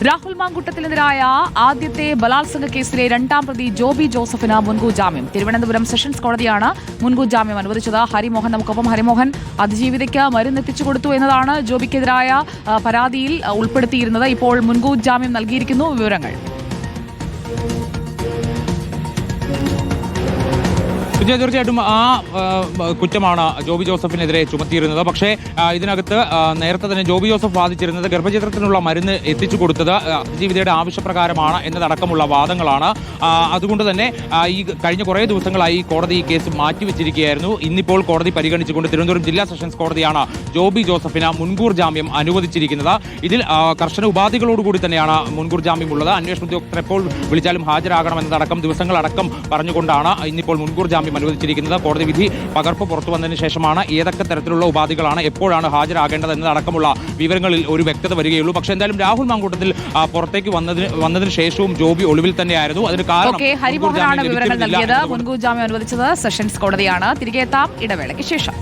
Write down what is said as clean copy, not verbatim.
രാഹുൽ മാങ്കൂട്ടത്തിനെതിരായ ആദ്യത്തെ ബലാത്സംഗ കേസിലെ രണ്ടാം പ്രതി ജോബി ജോസഫിന് മുൻകൂർ ജാമ്യം. തിരുവനന്തപുരം സെഷൻസ് കോടതിയാണ് മുൻകൂർ ജാമ്യം അനുവദിച്ചത്. ഹരിമോഹൻ നമുക്കൊപ്പം. ഹരിമോഹൻ, അതിജീവിതയ്ക്ക് മരുന്നെത്തിച്ചു കൊടുത്തു എന്നതാണ് ജോബിക്കെതിരായ പരാതിയിൽ ഉൾപ്പെടുത്തിയിരുന്നത്. ഇപ്പോൾ മുൻകൂർ ജാമ്യം നൽകിയിരിക്കുന്നു. വിവരങ്ങൾ. തീർച്ചയായിട്ടും ആ കുറ്റമാണ് ജോബി ജോസഫിനെതിരെ ചുമത്തിയിരുന്നത്. പക്ഷേ ഇതിനകത്ത് നേരത്തെ തന്നെ ജോബി ജോസഫ് വാദിച്ചിരുന്നത് ഗർഭചിത്രത്തിനുള്ള മരുന്ന് എത്തിച്ചു കൊടുത്തത് അതിജീവിതയുടെ ആവശ്യപ്രകാരമാണ് എന്നതടക്കമുള്ള വാദങ്ങളാണ്. അതുകൊണ്ട് തന്നെ ഈ കഴിഞ്ഞ കുറേ ദിവസങ്ങളായി കോടതി ഈ കേസ് മാറ്റിവെച്ചിരിക്കുകയായിരുന്നു. ഇന്നിപ്പോൾ കോടതി പരിഗണിച്ചുകൊണ്ട് തിരുവനന്തപുരം ജില്ലാ സെഷൻസ് കോടതിയാണ് ജോബി ജോസഫിന് മുൻകൂർ ജാമ്യം അനുവദിച്ചിരിക്കുന്നത്. ഇതിൽ കർശന ഉപാധികളോടുകൂടി തന്നെയാണ് മുൻകൂർ ജാമ്യം ഉള്ളത്. അന്വേഷണ ഉദ്യോഗസ്ഥർ എപ്പോൾ വിളിച്ചാലും ഹാജരാകണമെന്നതടക്കം ദിവസങ്ങളടക്കം പറഞ്ഞുകൊണ്ടാണ് ഇന്നിപ്പോൾ മുൻകൂർ ജാമ്യം അനുവദിച്ചിരിക്കുന്നത്. കോടതി വിധി പകർപ്പ് പുറത്തു വന്നതിന് ശേഷമാണ് ഏതൊക്കെ തരത്തിലുള്ള ഉപാധികളാണ് എപ്പോഴാണ് ഹാജരാകേണ്ടത് എന്നതടക്കമുള്ള വിവരങ്ങളിൽ ഒരു വ്യക്തത വരികയുള്ളൂ. പക്ഷേ എന്തായാലും രാഹുൽ മാങ്കൂട്ടത്തിൽ പുറത്തേക്ക് വന്നതിന് ശേഷവും ജോബി ഒളിവിൽ തന്നെയായിരുന്നു. അതിന് കാരണം ഹരിമോഹനാണ് വിവരങ്ങൾ നൽകിയത്. മുൻകൂർ ജാമ്യം അനുവദിച്ചത് സെഷൻസ് കോടതിയാണ്. തിരികെ എത്താം ഇടവേളയ്ക്ക് ശേഷം.